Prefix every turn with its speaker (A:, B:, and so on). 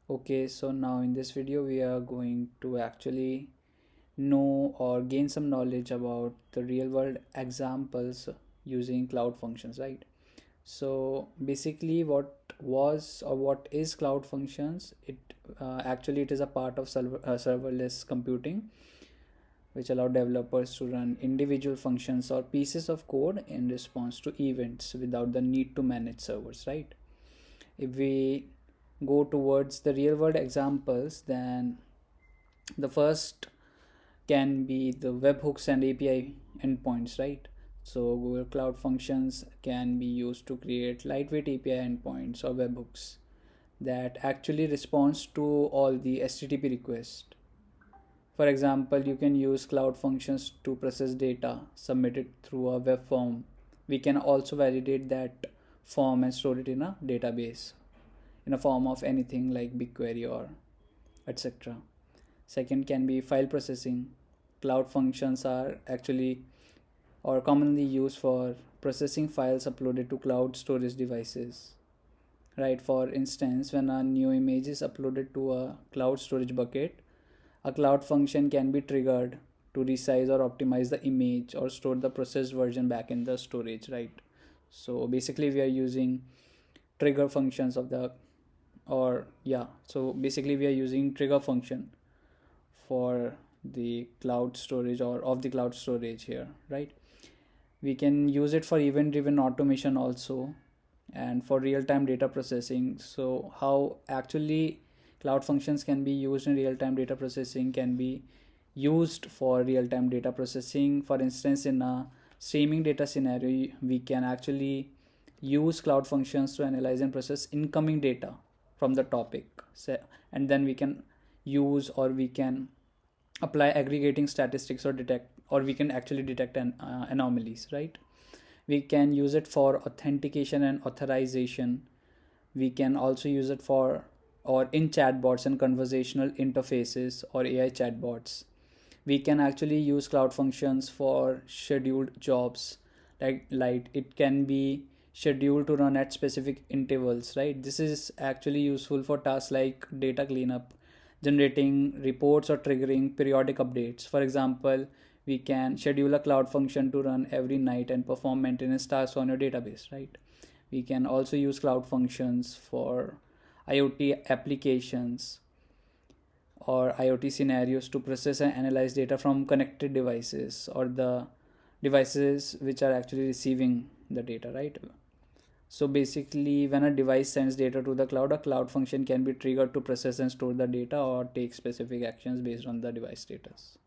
A: Okay, so now in this video we are going to actually know or gain some knowledge about the real world examples using cloud functions, right? So basically what is cloud functions? Actually it is a part of serverless computing, which allow developers to run individual functions or pieces of code in response to events without the need to manage servers, right? If we go towards the real world examples, then the first can be the webhooks and API endpoints, right? So Google Cloud Functions can be used to create lightweight API endpoints or webhooks that actually responds to all the HTTP requests. For example, you can use Cloud Functions to process data submitted through a web form. We can also validate that form and store it in a database in a form of anything like BigQuery or etc. Second can be file processing. Cloud functions are actually or commonly used for processing files uploaded to cloud storage devices. Right, for instance, when a new image is uploaded to a cloud storage bucket, a cloud function can be triggered to resize or optimize the image or store the processed version back in the storage, right? So basically we are using trigger functions of the or yeah so basically we are using trigger function for the cloud storage or of the cloud storage here, right? We can use it for event driven automation also, and for real time data processing. So how actually cloud functions can be used in real time data processing can be used for real time data processing. For instance, in a streaming data scenario, we can actually use cloud functions to analyze and process incoming data from the topic. So, and then we can use or we can apply aggregating statistics or detect or we can actually detect anomalies, right? We can use it for authentication and authorization. We can also use it for or in chatbots and conversational interfaces or AI chatbots. We can actually use cloud functions for scheduled jobs, like it can be scheduled to run at specific intervals, right? This is actually useful for tasks like data cleanup, generating reports or triggering periodic updates. For example, we can schedule a cloud function to run every night and perform maintenance tasks on your database, right? We can also use cloud functions for IoT applications or IoT scenarios to process and analyze data from connected devices or the devices which are actually receiving the data, right? So basically, when a device sends data to the cloud, a cloud function can be triggered to process and store the data or take specific actions based on the device status.